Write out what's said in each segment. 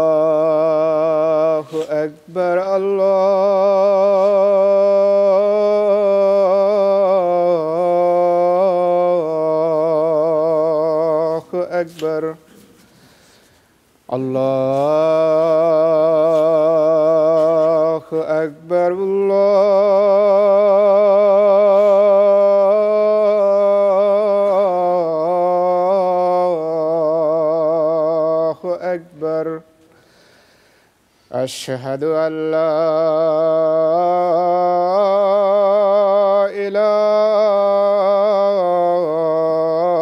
الله أكبر الله أكبر الله أكبر الله أكبر أشهد أن لا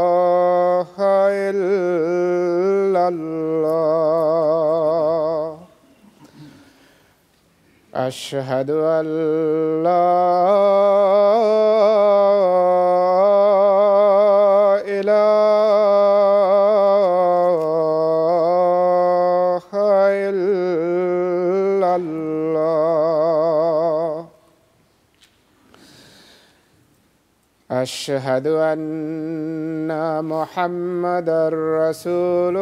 إله إلا الله أشهد أن لا إله إلا الله أشهد أن محمدًا رسول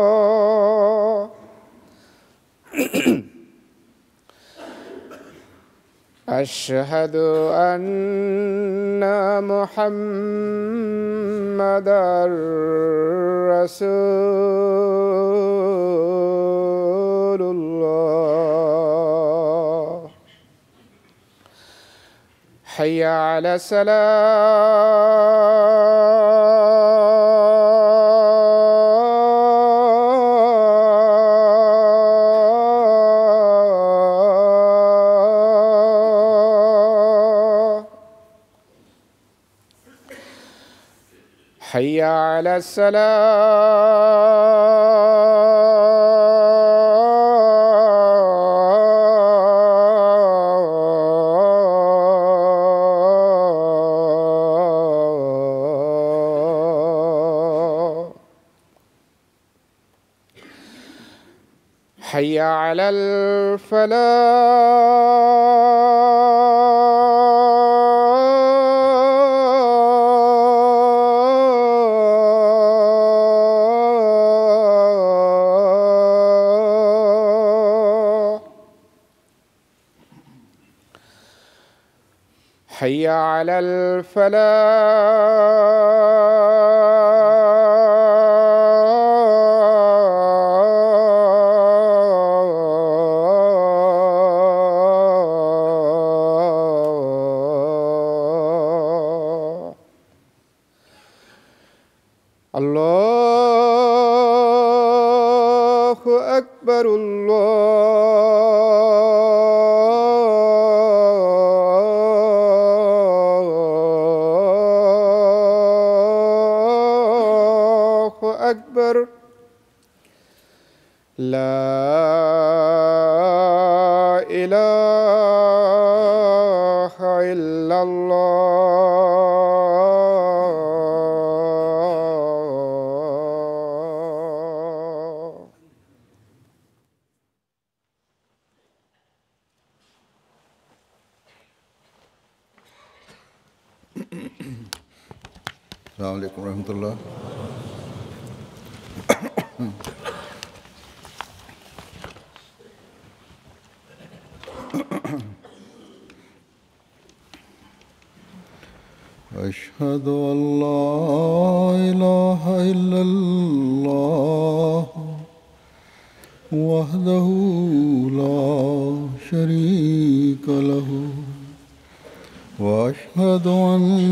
الله أشهد أن محمدًا رسول الله حي على الصلاة حي على الصلاة حي على الفلاح حي على الفلاح الله أكبر الله أكبر لا إله إلا الله السلام عليكم ورحمة الله. أشهد أن لا إله إلا الله وحده لا شريك له وأشهد أن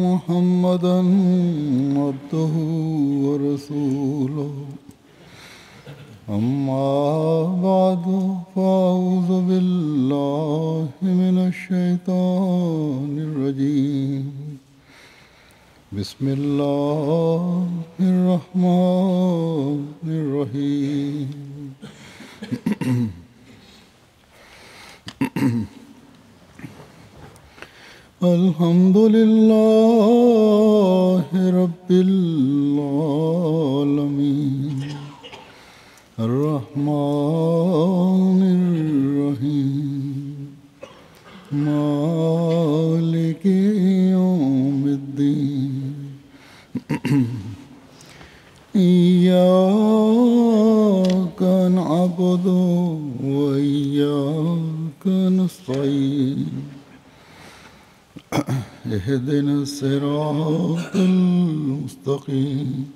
محمدًا عبده ورسوله أما بعد فأعوذ بالله من الشيطان الرجيم بسم الله الرحمن الرحيم الحمد لله رب العالمين الرحمن الرحيم مالك يوم الدين إياك نعبد وإياك نستعين اهدنا الصراط المستقيم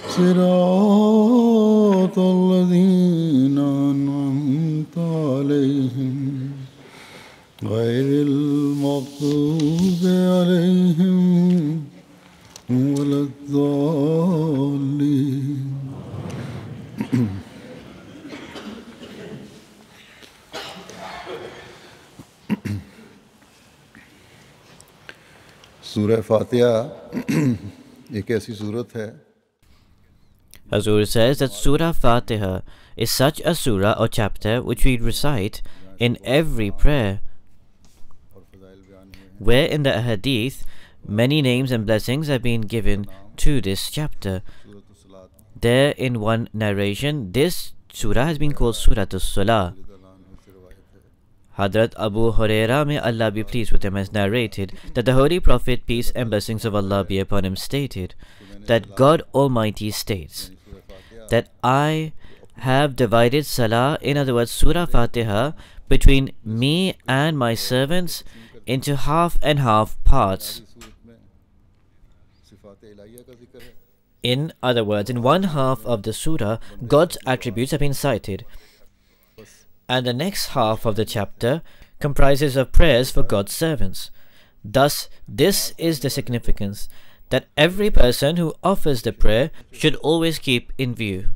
صراط الذين أنعمت عليهم غير المغضوب عليهم ولا الضالين सूरह फातिहा एक ऐसी सूरत है Hazur says that Surah Fatiha is such a surah or chapter which we recite in every prayer, where in the hadith many names and blessings have been given to this chapter. There in one narration, this surah has been called Surah As-Salah. Hadhrat Abu Huraira, may Allah be pleased with him, has narrated that the Holy Prophet, peace and blessings of Allah be upon him, stated that God Almighty states that I have divided Salah, in other words Surah Fatiha, between me and my servants into half and half parts. In other words, in one half of the surah, God's attributes have been cited, and the next half of the chapter comprises of prayers for God's servants. Thus, this is the significance that every person who offers the prayer should always keep in view.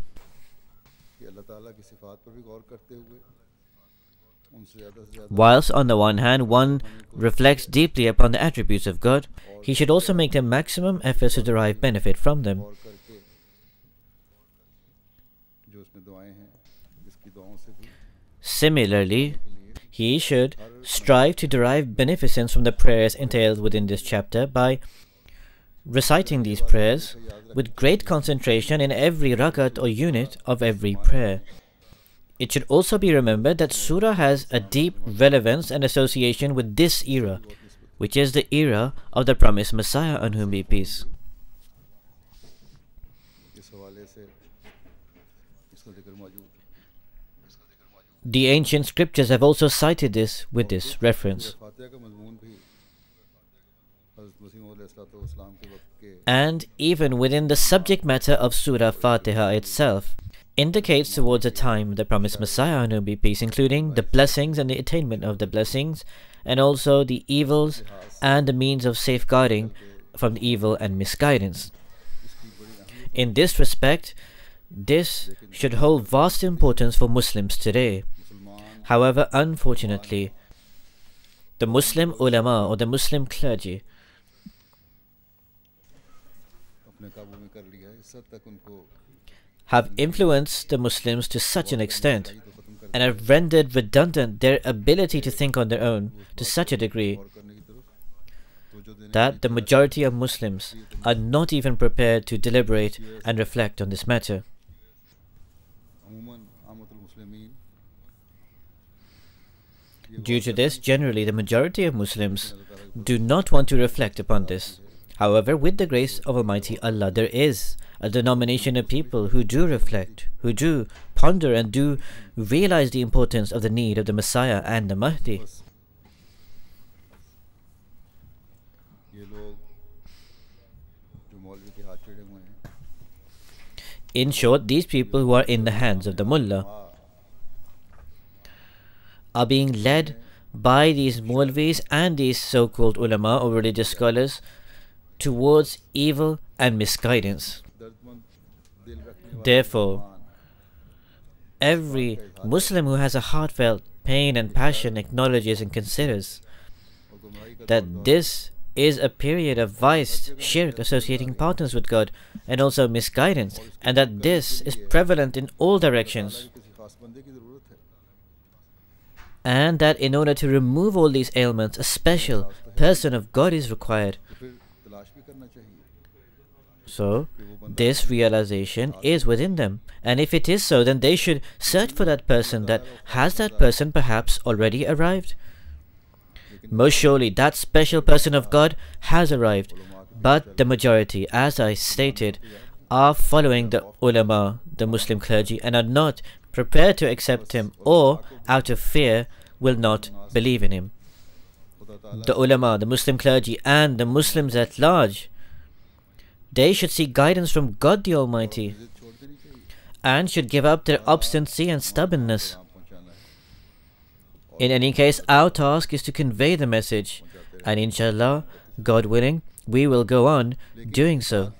Whilst on the one hand one reflects deeply upon the attributes of God, he should also make the maximum efforts to derive benefit from them. Similarly, he should strive to derive beneficence from the prayers entailed within this chapter by reciting these prayers with great concentration in every rakat or unit of every prayer. It should also be remembered that surah has a deep relevance and association with this era, which is the era of the promised Messiah, on whom be peace. The ancient scriptures have also cited this with this reference. And even within the subject matter of Surah Fatiha itself, indicates towards a time the promised Messiah, on whom be peace, including the blessings and the attainment of the blessings, and also the evils and the means of safeguarding from evil and misguidance. In this respect, this should hold vast importance for Muslims today. However, unfortunately, the Muslim ulama or the Muslim clergy have influenced the Muslims to such an extent and have rendered redundant their ability to think on their own to such a degree that the majority of Muslims are not even prepared to deliberate and reflect on this matter. Due to this, generally the majority of Muslims do not want to reflect upon this. However, with the grace of Almighty Allah, there is a denomination of people who do reflect, who do ponder and do realize the importance of the need of the Messiah and the Mahdi. In short, these people who are in the hands of the mullah are being led by these Maulvis and these so-called ulama or religious scholars towards evil and misguidance. Therefore, every Muslim who has a heartfelt pain and passion acknowledges and considers that this is a period of vice, shirk, associating partners with God, and also misguidance, and that this is prevalent in all directions, and that in order to remove all these ailments, a special person of God is required. So, this realization is within them, and if it is so, then they should search for that person. Has that person perhaps already arrived? Most surely that special person of God has arrived, but the majority, as I stated, are following the ulama, the Muslim clergy, and are not prepared to accept him, or out of fear will not believe in him. The ulama, the Muslim clergy, and the Muslims at large, they should seek guidance from God the Almighty and should give up their obstinacy and stubbornness. In any case, our task is to convey the message, and inshallah, God willing, we will go on doing so.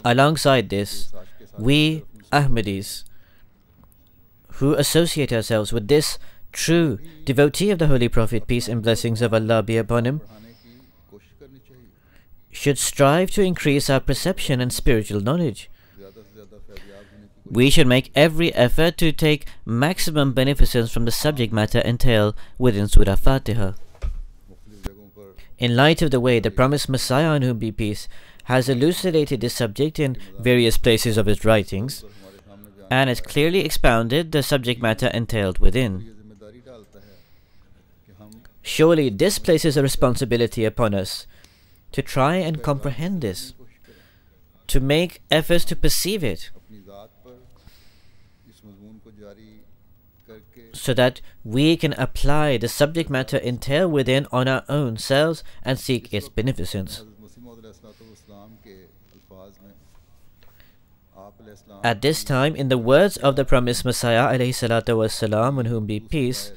Alongside this, we Ahmadis, who associate ourselves with this true devotee of the Holy Prophet, peace and blessings of Allah be upon him, should strive to increase our perception and spiritual knowledge. We should make every effort to take maximum beneficence from the subject matter entailed within Surah Fatiha. In light of the way the promised Messiah, on whom be peace, has elucidated this subject in various places of his writings, and has clearly expounded the subject matter entailed within, surely this places a responsibility upon us to try and comprehend this, to make efforts to perceive it, so that we can apply the subject matter entailed within on our own selves and seek its beneficence. At this time, in the words of the promised Messiah ﷺ, on whom be peace,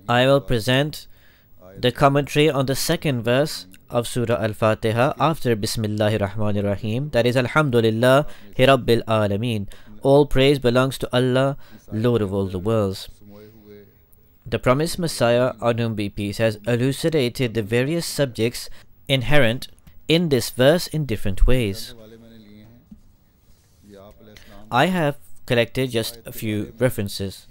I will present the commentary on the second verse of Surah Al-Fatiha after Bismillahir Rahmanir Rahim, that is Alhamdulillah Rabbil Alameen. All praise belongs to Allah, Lord of all the worlds. The promised Messiah, on whom be peace, has elucidated the various subjects inherent in this verse in different ways. I have collected just a few references.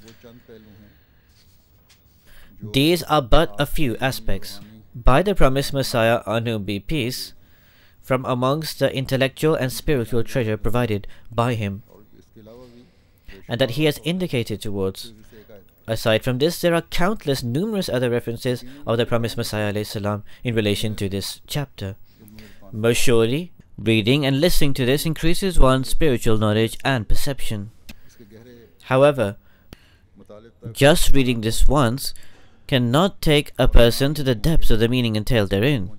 These are but a few aspects by the promised Messiah, on whom be peace, from amongst the intellectual and spiritual treasure provided by him, and that he has indicated towards. Aside from this, there are countless numerous other references of the promised Messiah ﷺ in relation to this chapter. Most surely, reading and listening to this increases one's spiritual knowledge and perception. However, just reading this once cannot take a person to the depths of the meaning entailed therein,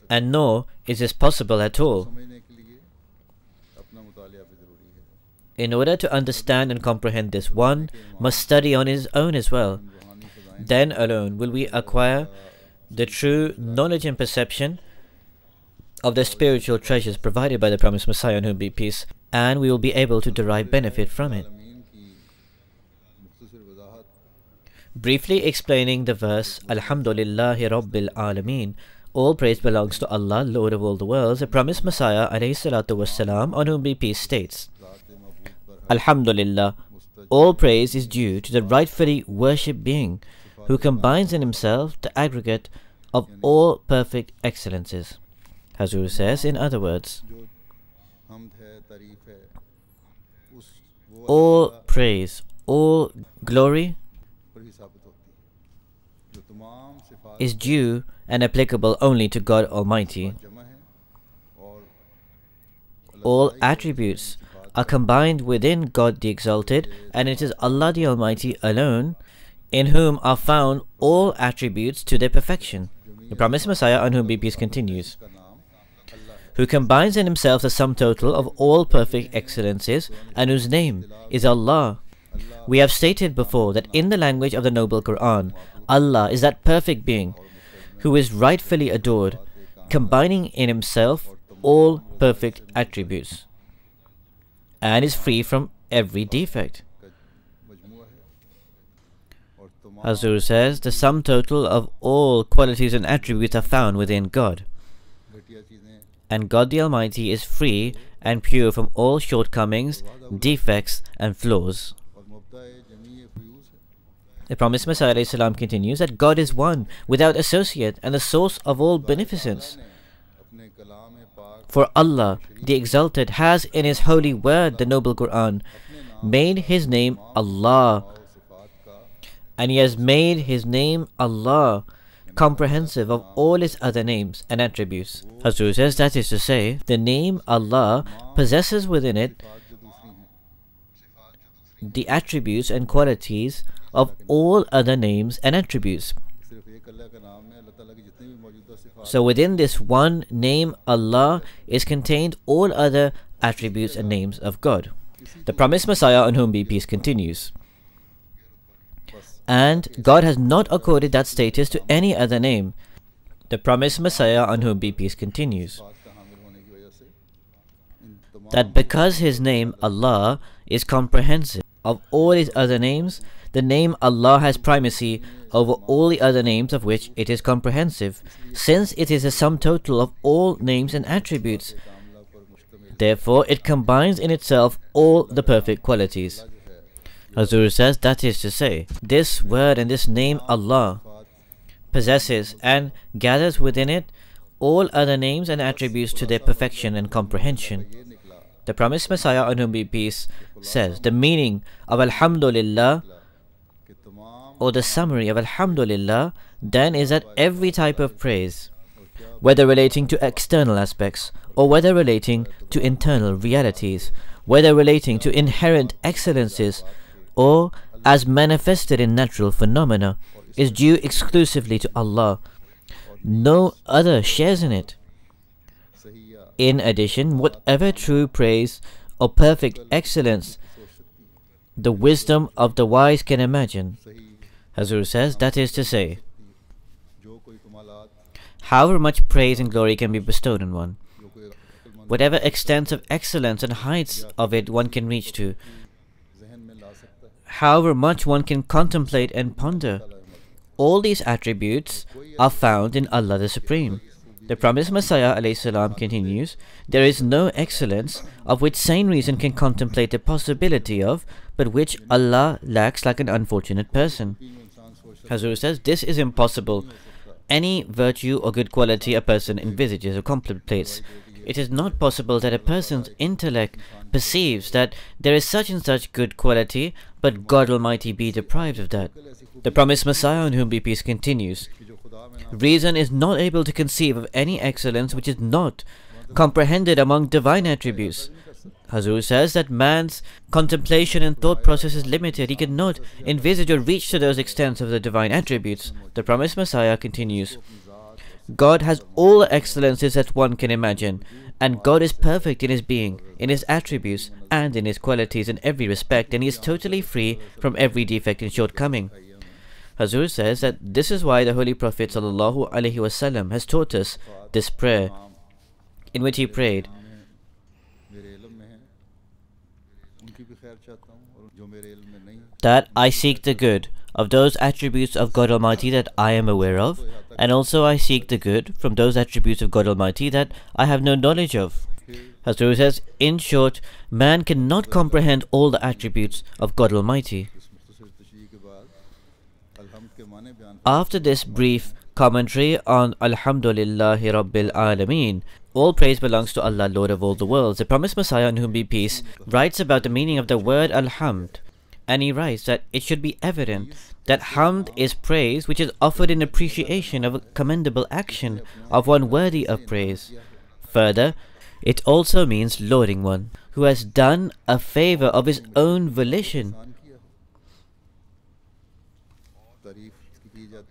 and nor is this possible at all. In order to understand and comprehend this, one must study on his own as well. Then alone will we acquire the true knowledge and perception of the spiritual treasures provided by the promised Messiah, on whom be peace, and we will be able to derive benefit from it. Briefly explaining the verse Alhamdulillahi Rabbil Alameen, all praise belongs to Allah, Lord of all the worlds, the promised Messiah ﷺ, on whom be peace, states, Alhamdulillah, all praise is due to the rightfully worshipped being, who combines in himself the aggregate of all perfect excellences. Hazur says, in other words, all praise, all glory is due and applicable only to God Almighty. All attributes are combined within God the Exalted, and it is Allah the Almighty alone in whom are found all attributes to their perfection. The promised Messiah, on whom be peace, continues, who combines in himself the sum total of all perfect excellences, and whose name is Allah. We have stated before that in the language of the Noble Quran, Allah is that perfect being who is rightfully adored, combining in himself all perfect attributes, and is free from every defect. Hazur says, the sum total of all qualities and attributes are found within God. And God the Almighty is free and pure from all shortcomings, defects and flaws. The promised Messiah ﷺ continues that God is one, without associate, and the source of all beneficence. For Allah, the Exalted, has in His holy word, the noble Quran, made His name Allah, and He has made His name Allah comprehensive of all His other names and attributes. Hazur says, that is to say, the name Allah possesses within it the attributes and qualities of all other names and attributes. So within this one name Allah is contained all other attributes and names of God. The promised Messiah, on whom be peace, continues, and God has not accorded that status to any other name. The promised Messiah, on whom be peace, continues that because His name Allah is comprehensive of all His other names, the name Allah has primacy over all the other names of which it is comprehensive, since it is a sum total of all names and attributes. Therefore, it combines in itself all the perfect qualities. Hazur says, that is to say, this word and this name Allah possesses and gathers within it all other names and attributes to their perfection and comprehension. The promised Messiah, on whom be peace, says, the meaning of Alhamdulillah, or the summary of Alhamdulillah, then is that every type of praise, whether relating to external aspects or whether relating to internal realities, whether relating to inherent excellences or as manifested in natural phenomena, is due exclusively to Allah. No other shares in it. In addition, whatever true praise or perfect excellence the wisdom of the wise can imagine, Hazur says, that is to say, however much praise and glory can be bestowed on one, whatever extent of excellence and heights of it one can reach to, however much one can contemplate and ponder, all these attributes are found in Allah the Supreme. The promised Messiah ﷺ continues, there is no excellence of which sane reason can contemplate the possibility of, but which Allah lacks like an unfortunate person. Hazur says, this is impossible. Any virtue or good quality a person envisages or contemplates, it is not possible that a person's intellect perceives that there is such and such good quality, but God Almighty be deprived of that. The promised Messiah, on whom be peace, continues, reason is not able to conceive of any excellence which is not comprehended among divine attributes. Hazur says that man's contemplation and thought process is limited. He cannot envisage or reach to those extents of the divine attributes. The promised Messiah continues, God has all the excellences that one can imagine, and God is perfect in His being, in His attributes, and in His qualities in every respect, and He is totally free from every defect and shortcoming. Hazur says that this is why the Holy Prophet ﷺ has taught us this prayer, in which he prayed, that I seek the good of those attributes of God Almighty that I am aware of, and also I seek the good from those attributes of God Almighty that I have no knowledge of. Hazur says, in short, man cannot comprehend all the attributes of God Almighty. After this brief commentary on Alhamdulillahi Rabbil Alameen, all praise belongs to Allah, Lord of all the worlds, the promised Messiah, on whom be peace, writes about the meaning of the word Alhamd, and he writes that it should be evident that Hamd is praise which is offered in appreciation of a commendable action of one worthy of praise. Further, it also means lauding one who has done a favor of his own volition,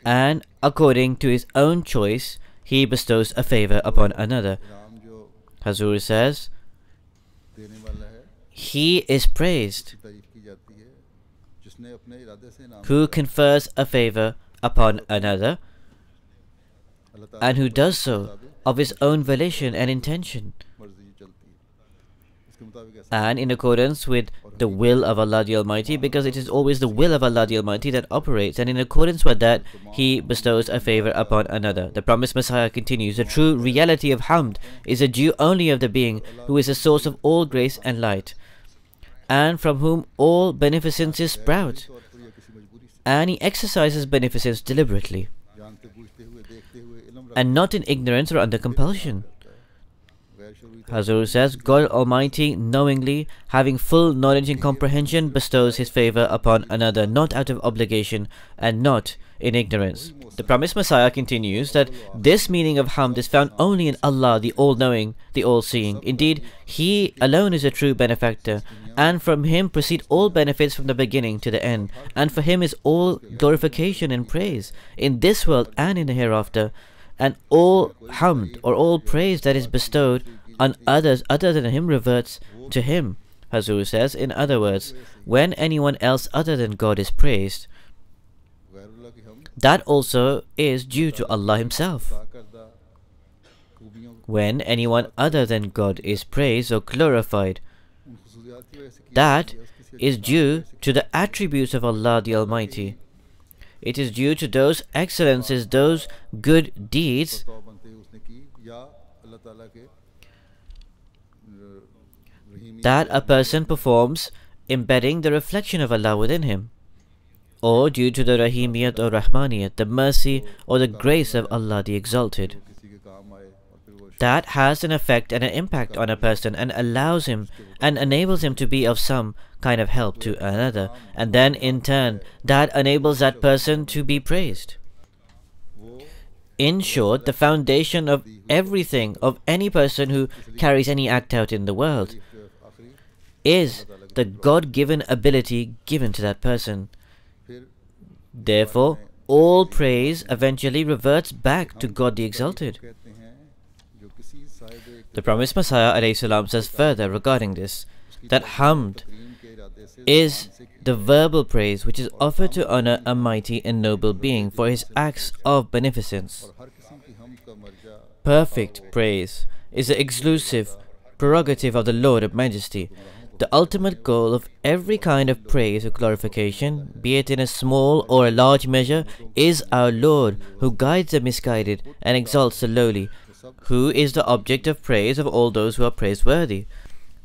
and according to his own choice he bestows a favor upon another. Hazur says, he is praised who confers a favor upon another, and who does so of his own volition and intention. and in accordance with the will of Allah the Almighty, because it is always the will of Allah the Almighty that operates, and in accordance with that, He bestows a favor upon another. The promised Messiah continues, the true reality of Hamd is a due only of the being who is the source of all grace and light, and from whom all beneficences sprout, and He exercises beneficence deliberately, and not in ignorance or under compulsion. Hazur says, God Almighty, knowingly, having full knowledge and comprehension, bestows His favor upon another, not out of obligation and not in ignorance. The promised Messiah continues that this meaning of Hamd is found only in Allah, the All-Knowing, the All-Seeing. Indeed, He alone is a true benefactor, and from Him proceed all benefits from the beginning to the end, and for Him is all glorification and praise in this world and in the hereafter, and all Hamd, or all praise that is bestowed on others other than Him, reverts to Him. Hazur says, in other words, when anyone else other than God is praised, that also is due to Allah Himself. When anyone other than God is praised or glorified, that is due to the attributes of Allah the Almighty. It is due to those excellences, those good deeds that a person performs, embedding the reflection of Allah within him, or due to the Rahimiyat or Rahmaniyat, the mercy or the grace of Allah the Exalted. That has an effect and an impact on a person and allows him and enables him to be of some kind of help to another, and then in turn that enables that person to be praised. In short, the foundation of everything, of any person who carries any act out in the world, is the God-given ability given to that person. Therefore, all praise eventually reverts back to God the Exalted. The promised Messiah ﷺ says further regarding this, that Hamd is the verbal praise which is offered to honor a mighty and noble being for his acts of beneficence. Perfect praise is the exclusive prerogative of the Lord of Majesty. The ultimate goal of every kind of praise or glorification, be it in a small or a large measure, is our Lord, who guides the misguided and exalts the lowly, who is the object of praise of all those who are praiseworthy.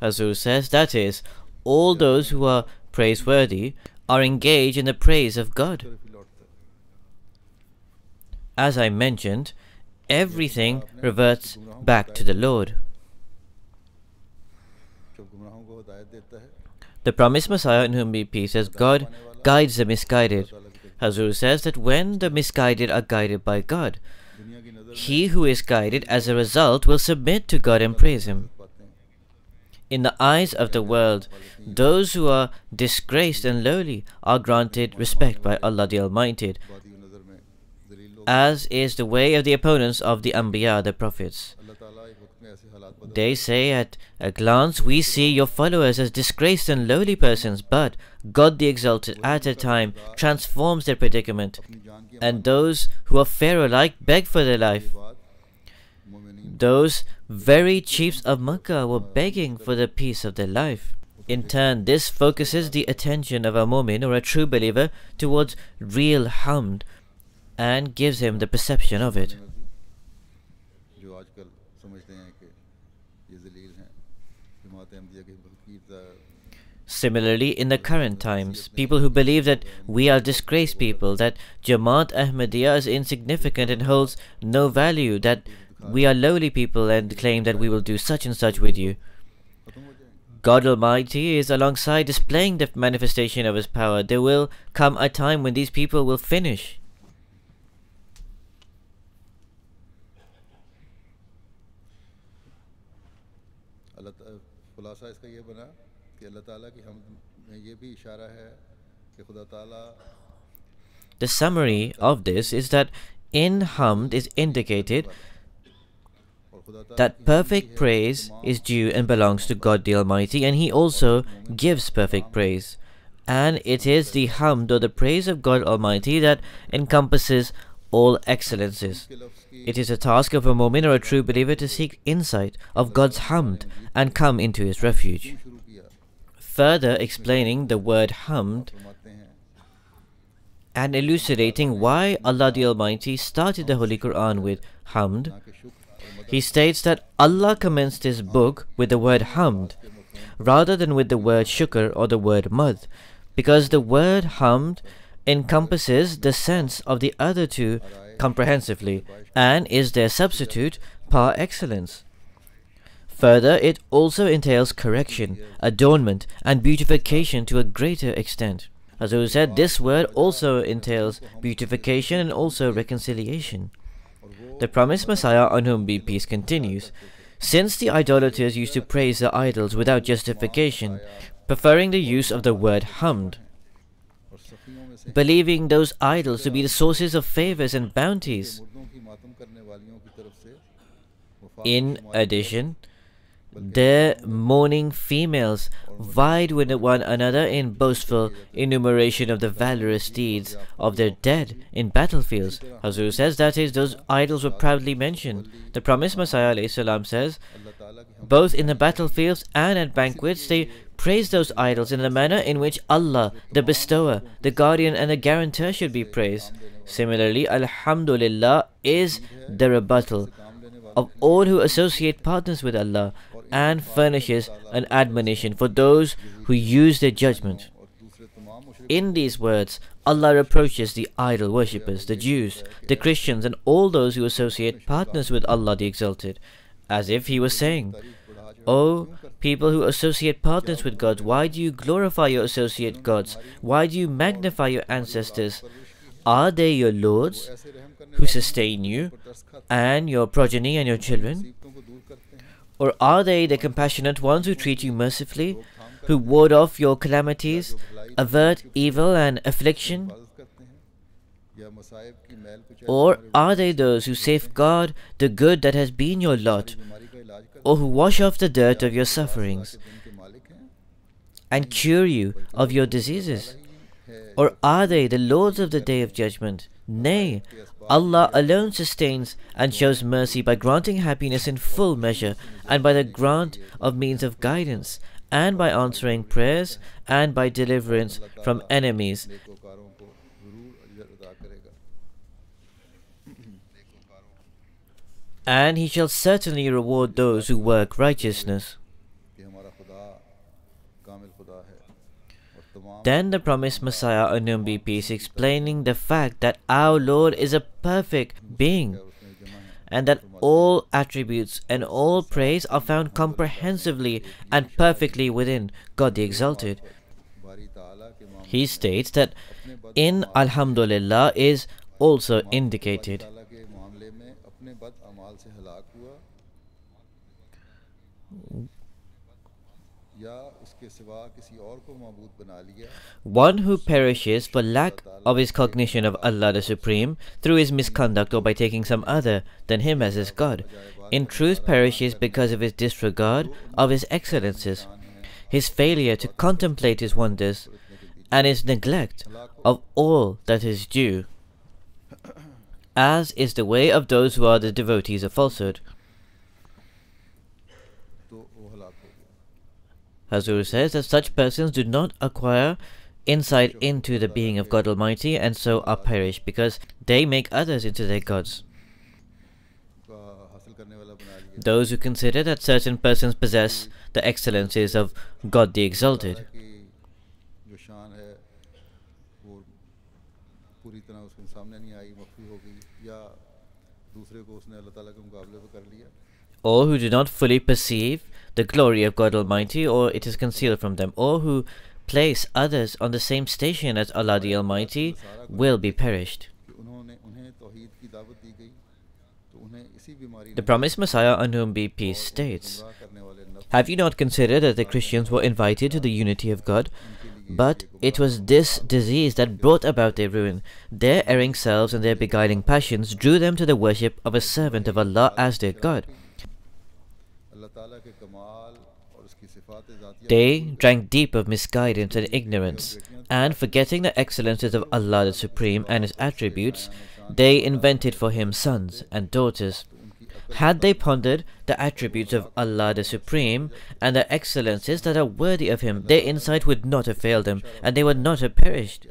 Hazur says, that is, all those who are praiseworthy are engaged in the praise of God. As I mentioned, everything reverts back to the Lord. The promised Messiah, in whom be peace, says, God guides the misguided. Hazur says that when the misguided are guided by God, he who is guided as a result will submit to God and praise Him. In the eyes of the world, those who are disgraced and lowly are granted respect by Allah the Almighty, as is the way of the opponents of the Anbiya, the prophets. They say, at a glance we see your followers as disgraced and lowly persons, but God the Exalted at a time transforms their predicament, and those who are Pharaoh-like beg for their life. Those very chiefs of Makkah were begging for the peace of their life. In turn, this focuses the attention of a mu'min or a true believer towards real hamd and gives him the perception of it. Similarly, in the current times, people who believe that we are disgraced people, that anti-ahmadiyya is insignificant and holds no value, that we are lowly people and claim that we will do such and such with you. God Almighty is alongside displaying the manifestation of His power. There will come a time when these people will finish. The summary of this is that in Hamd is indicated that perfect praise is due and belongs to God the Almighty, and He also gives perfect praise. And it is the Hamd or the praise of God Almighty that encompasses all excellences. It is a task of a mu'min or a true believer to seek insight of God's hamd and come into His refuge. Further explaining the word hamd and elucidating why Allah the Almighty started the Holy Quran with hamd, he states that Allah commenced His book with the word hamd rather than with the word shukr or the word madh, because the word hamd encompasses the sense of the other two comprehensively and is their substitute par excellence. Further, it also entails correction, adornment and beautification to a greater extent. As I said, this word also entails beautification and also reconciliation. The promised Messiah, on whom be peace, continues, since the idolaters used to praise the idols without justification, preferring the use of the word hamd, believing those idols to be the sources of favors and bounties. In addition, their mourning females vied with one another in boastful enumeration of the valorous deeds of their dead in battlefields. Hazur says, that is, those idols were proudly mentioned. The promised Messiah ﷺ says, both in the battlefields and at banquets, they praise those idols in the manner in which Allah, the bestower, the guardian and the guarantor should be praised. Similarly, Alhamdulillah is the rebuttal of all who associate partners with Allah and furnishes an admonition for those who use their judgment. In these words, Allah reproaches the idol worshippers, the Jews, the Christians and all those who associate partners with Allah the Exalted, as if He was saying, O people who associate partners with God, why do you glorify your associate gods? Why do you magnify your ancestors? Are they your lords who sustain you and your progeny and your children? Or are they the compassionate ones who treat you mercifully, who ward off your calamities, avert evil and affliction? Or are they those who safeguard the good that has been your lot, or who wash off the dirt of your sufferings and cure you of your diseases? Or are they the lords of the Day of Judgment? Nay, Allah alone sustains and shows mercy by granting happiness in full measure, and by the grant of means of guidance, and by answering prayers, and by deliverance from enemies. And He shall certainly reward those who work righteousness. Then the promised Messiah, on whom be peace, explaining the fact that our Lord is a perfect being, and that all attributes and all praise are found comprehensively and perfectly within God the Exalted. He states that in Alhamdulillah is also indicated. One who perishes for lack of his cognition of Allah the Supreme through his misconduct or by taking some other than Him as his God, in truth perishes because of his disregard of His excellences, his failure to contemplate His wonders, and his neglect of all that is due, as is the way of those who are the devotees of falsehood. Hazur says that such persons do not acquire insight into the being of God Almighty and so are perished, because they make others into their gods. Those who consider that certain persons possess the excellences of God the Exalted, or who do not fully perceive the glory of God Almighty, or it is concealed from them, or who place others on the same station as Allah the Almighty, will be perished. The promised Messiah, on whom be peace, states, have you not considered that the Christians were invited to the unity of God? But it was this disease that brought about their ruin. Their erring selves and their beguiling passions drew them to the worship of a servant of Allah as their God. They drank deep of misguidance and ignorance, and forgetting the excellences of Allah the Supreme and His attributes, they invented for him sons and daughters. Had they pondered the attributes of Allah the Supreme and the excellences that are worthy of Him, their insight would not have failed them, and they would not have perished.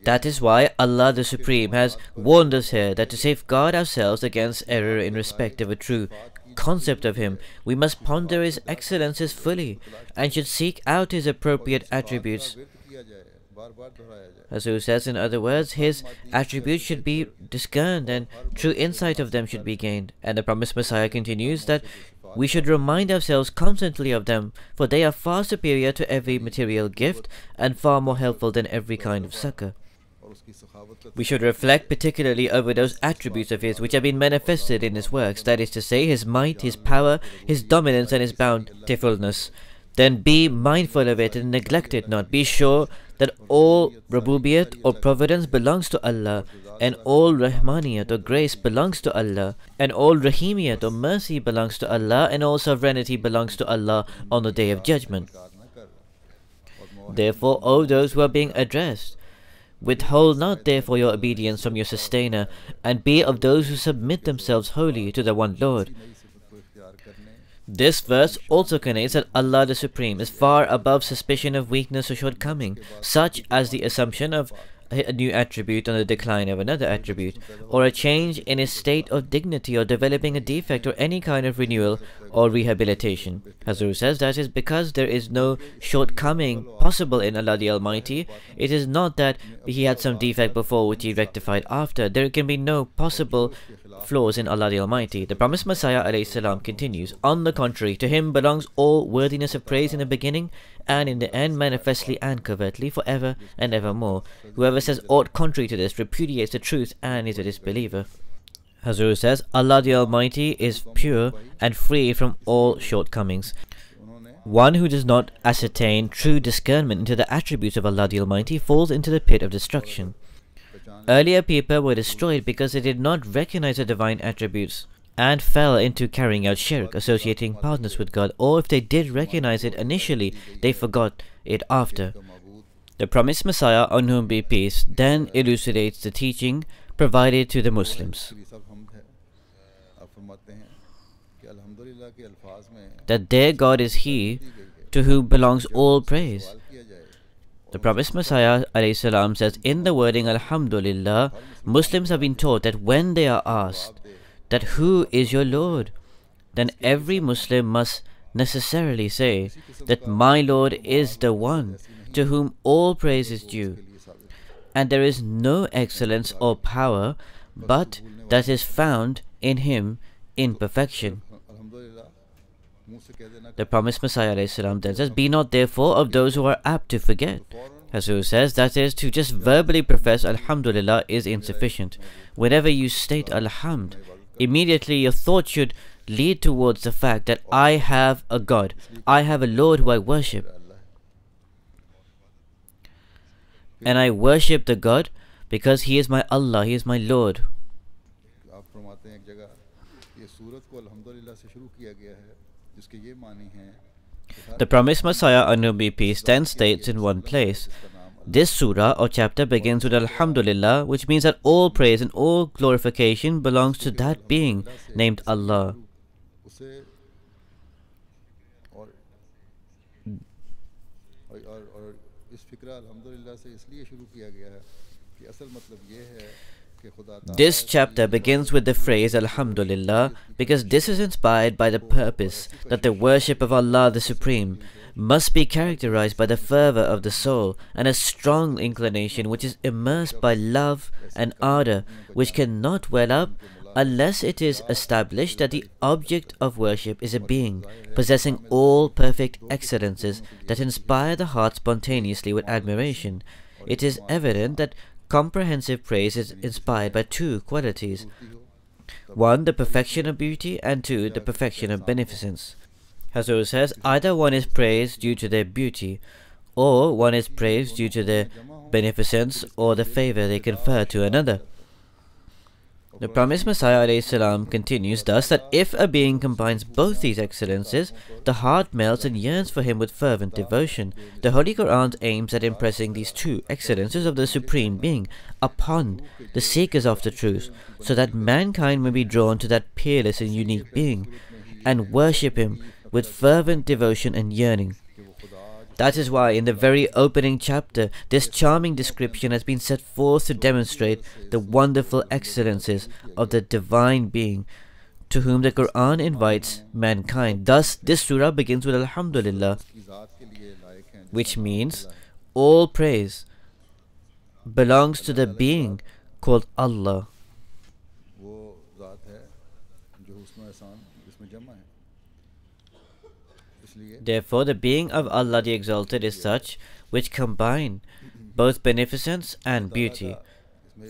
That is why Allah the Supreme has warned us here that to safeguard ourselves against error in respect of a true concept of Him, we must ponder His excellences fully and should seek out His appropriate attributes. Masroor says, in other words, His attributes should be discerned and true insight of them should be gained. And the promised Messiah continues that we should remind ourselves constantly of them, for they are far superior to every material gift and far more helpful than every kind of succor. We should reflect particularly over those attributes of His which have been manifested in His works, that is to say, His might, His power, His dominance and His bountifulness. Then be mindful of it and neglect it not. Be sure that all Rububiyat or providence belongs to Allah, and all Rahmaniyat or grace belongs to Allah, and all Rahimiyat or mercy belongs to Allah, and all sovereignty belongs to Allah on the Day of Judgment. Therefore, O those who are being addressed, withhold not therefore your obedience from your Sustainer, and be of those who submit themselves wholly to the one Lord. This verse also connotes that Allah the Supreme is far above suspicion of weakness or shortcoming, such as the assumption of a new attribute on the decline of another attribute, or a change in his state of dignity, or developing a defect, or any kind of renewal or rehabilitation. Masroor says that is because there is no shortcoming possible in Allah the Almighty. It is not that He had some defect before which He rectified after. There can be no possible flaws in Allah the Almighty. The promised Messiah ﷺ continues, on the contrary, to Him belongs all worthiness of praise in the beginning and in the end, manifestly and covertly, forever and evermore. Whoever says aught contrary to this repudiates the truth and is a disbeliever. Masroor says, Allah the Almighty is pure and free from all shortcomings. One who does not ascertain true discernment into the attributes of Allah the Almighty falls into the pit of destruction. Earlier people were destroyed because they did not recognize the divine attributes and fell into carrying out shirk, associating partners with God, or if they did recognize it initially, they forgot it after. The promised Messiah, on whom be peace, then elucidates the teaching provided to the Muslims, that their God is He to whom belongs all praise. The promised Messiah ﷺ says, in the wording Alhamdulillah, Muslims have been taught that when they are asked that who is your Lord, then every Muslim must necessarily say that my Lord is the one to whom all praise is due, and there is no excellence or power but that is found in Him in perfection. The promised Messiah ﷺ then says, be not therefore of those who are apt to forget. Masroor says, that is, to just verbally profess Alhamdulillah is insufficient. Whenever you state Alhamd, immediately your thought should lead towards the fact that I have a God, I have a Lord who I worship, and I worship the God because He is my Allah, He is my Lord. The promised Messiah, on whom be peace, then states in one place, this surah or chapter begins with Alhamdulillah, which means that all praise and all glorification belongs to that being named Allah. This chapter begins with the phrase Alhamdulillah because this is inspired by the purpose that the worship of Allah the Supreme must be characterized by the fervor of the soul and a strong inclination which is immersed by love and ardor, which cannot well up unless it is established that the object of worship is a being possessing all perfect excellences that inspire the heart spontaneously with admiration. It is evident that comprehensive praise is inspired by two qualities: one, the perfection of beauty, and two, the perfection of beneficence. Masroor says, either one is praised due to their beauty, or one is praised due to their beneficence or the favor they confer to another. The promised Messiah ﷺ continues thus that if a being combines both these excellences, the heart melts and yearns for him with fervent devotion. The Holy Quran aims at impressing these two excellences of the Supreme Being upon the seekers of the truth, so that mankind may be drawn to that peerless and unique being, and worship him with fervent devotion and yearning. That is why in the very opening chapter, this charming description has been set forth to demonstrate the wonderful excellences of the Divine Being, to whom the Quran invites mankind. Thus, this surah begins with Alhamdulillah, which means all praise belongs to the being called Allah. Therefore, the being of Allah the Exalted is such which combine both beneficence and beauty.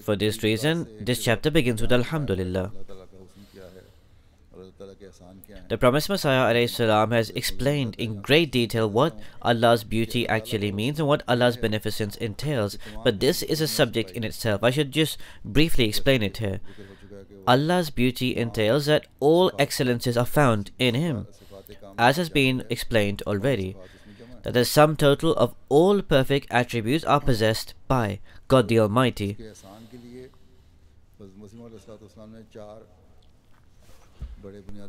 For this reason, this chapter begins with Alhamdulillah. The promised Messiah ﷺ has explained in great detail what Allah's beauty actually means and what Allah's beneficence entails, but this is a subject in itself. I should just briefly explain it here. Allah's beauty entails that all excellences are found in Him, as has been explained already, that the sum total of all perfect attributes are possessed by God the Almighty.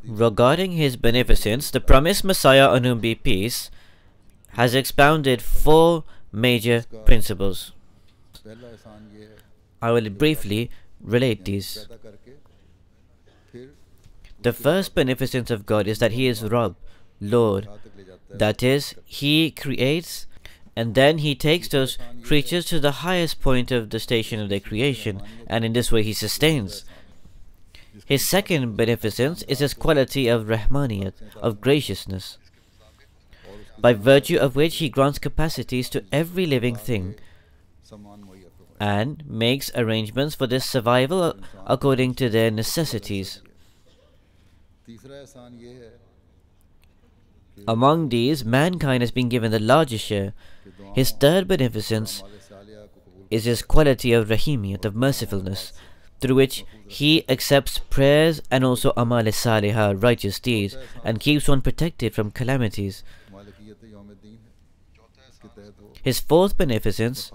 Regarding His beneficence, the promised Messiah, on whom be peace, has expounded four major principles. I will briefly relate these. The first beneficence of God is that He is Rabb, Lord. That is, He creates and then He takes those creatures to the highest point of the station of their creation, and in this way He sustains. His second beneficence is His quality of Rahmaniyat, of graciousness, by virtue of which He grants capacities to every living thing and makes arrangements for their survival according to their necessities. Among these, mankind has been given the largest share. His third beneficence is His quality of Rahimiyat, of mercifulness, through which He accepts prayers and also amal-e-salihah, righteous deeds, and keeps one protected from calamities. His fourth beneficence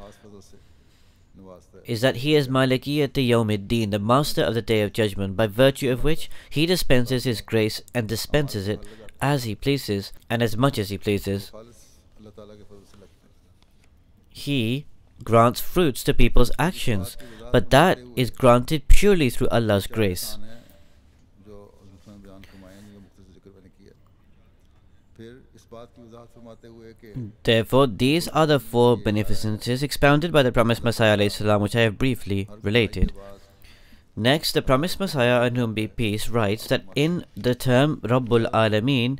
is that He is Malikiyat-e-Yawm-id-Din, the master of the Day of Judgment, by virtue of which He dispenses His grace and dispenses it as He pleases and as much as He pleases. He grants fruits to people's actions, but that is granted purely through Allah's grace. Therefore, these are the four beneficences expounded by the promised Messiah ﷺ, which I have briefly related. Next, the promised Messiah, on whom be peace, writes that in the term Rabbul Alameen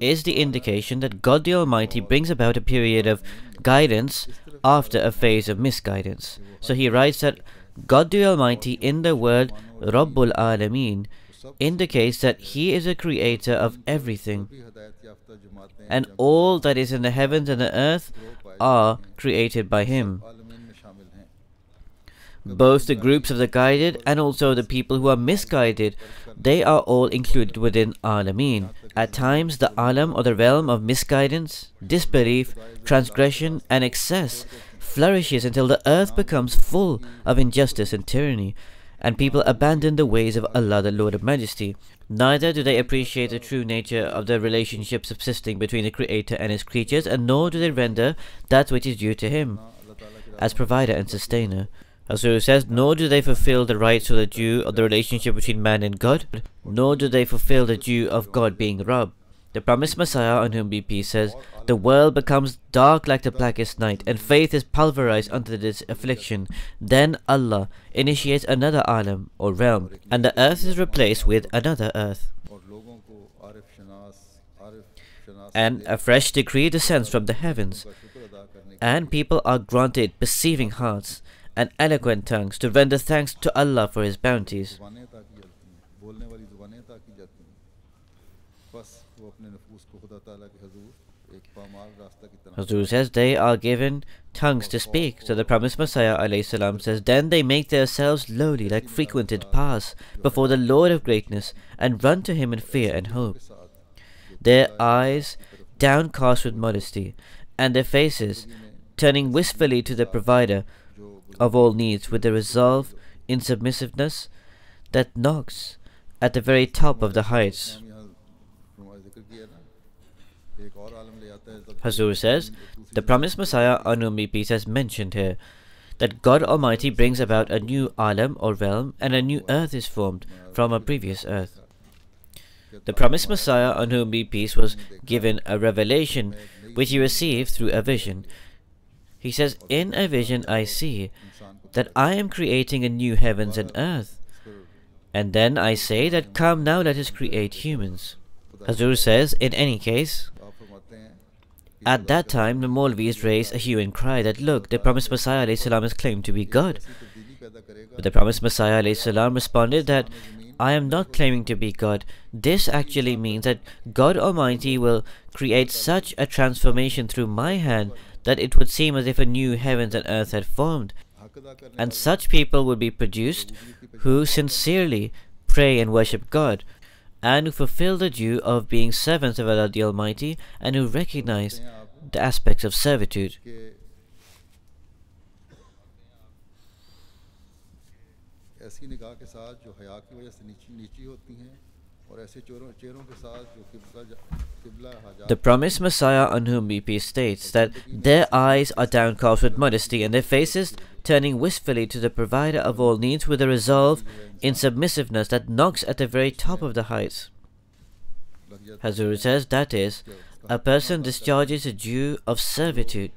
is the indication that God the Almighty brings about a period of guidance after a phase of misguidance. So he writes that God the Almighty in the word Rabbul Alameen indicates that He is a creator of everything, and all that is in the heavens and the earth are created by Him. Both the groups of the guided and also the people who are misguided, they are all included within Alameen. At times, the Alam, or the realm of misguidance, disbelief, transgression and excess flourishes until the earth becomes full of injustice and tyranny, and people abandon the ways of Allah, the Lord of Majesty. Neither do they appreciate the true nature of the relationship subsisting between the Creator and His creatures, and nor do they render that which is due to Him as provider and sustainer. Masroor says, nor do they fulfill the rights or the due of the relationship between man and God, nor do they fulfill the due of God being Rabb. The promised Messiah, on whom be peace, says, the world becomes dark like the blackest night, and faith is pulverized under this affliction. Then Allah initiates another alam, or realm, and the earth is replaced with another earth. And a fresh decree descends from the heavens, and people are granted perceiving hearts and eloquent tongues to render thanks to Allah for His bounties. Hazur says they are given tongues to speak. So the promised Messiah alayhi salam says, then they make themselves lowly like frequented paths before the Lord of greatness and run to him in fear and hope. Their eyes downcast with modesty and their faces turning wistfully to the provider of all needs with the resolve in submissiveness that knocks at the very top of the heights. Hazur says, the promised Messiah on whom be peace has mentioned here that God Almighty brings about a new alam or realm and a new earth is formed from a previous earth. The promised Messiah on whom be peace was given a revelation which he received through a vision. He says, in a vision I see that I am creating a new heavens and earth. And then I say that come now let us create humans. Hazur says, in any case, at that time the Maulvis raised a hue and cry that look, the promised Messiah ﷺ is claimed to be God. But the promised Messiah ﷺ responded that I am not claiming to be God. This actually means that God Almighty will create such a transformation through my hand that it would seem as if a new heavens and earth had formed. And such people would be produced who sincerely pray and worship God, and who fulfill the due of being servants of Allah the Almighty, and who recognize the aspects of servitude. The promised Messiah on whom be peace states that their eyes are downcast with modesty and their faces turning wistfully to the provider of all needs with a resolve in submissiveness that knocks at the very top of the heights. Hazur says, that is, a person discharges a due of servitude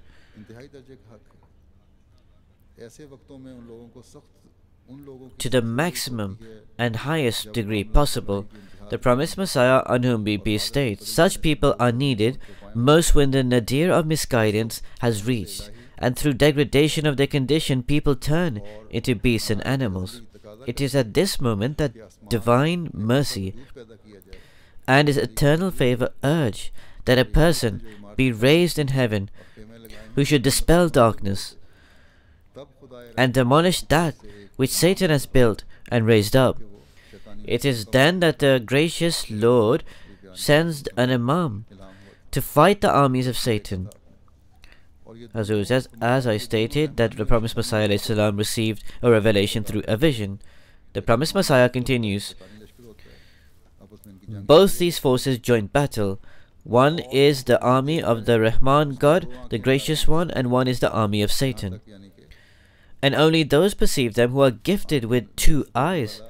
to the maximum and highest degree possible. The promised Messiah on whom be peace states, such people are needed most when the nadir of misguidance has reached, and through degradation of their condition people turn into beasts and animals. It is at this moment that divine mercy and his eternal favor urge that a person be raised in heaven who should dispel darkness and demolish that which Satan has built and raised up. It is then that the gracious Lord sends an imam to fight the armies of Satan. Hazur says, as I stated, that the promised Messiah ﷺ received a revelation through a vision. The promised Messiah continues, both these forces join battle. One is the army of the Rahman God, the Gracious One, and one is the army of Satan. And only those perceive them who are gifted with two eyes.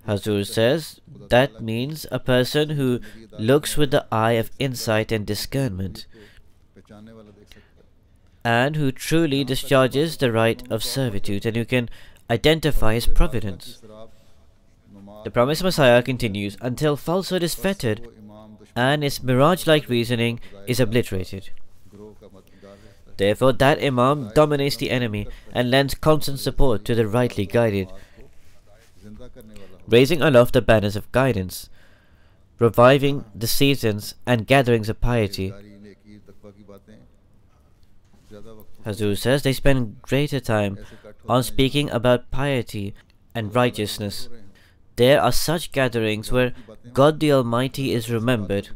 Hazur says, that means a person who looks with the eye of insight and discernment, and who truly discharges the right of servitude, and who can identify his providence. The promised Messiah continues, until falsehood is fettered and its mirage-like reasoning is obliterated. Therefore, that Imam dominates the enemy and lends constant support to the rightly guided, raising aloft the banners of guidance, reviving the seasons and gatherings of piety. Hazur says they spend greater time on speaking about piety and righteousness. There are such gatherings where God the Almighty is remembered,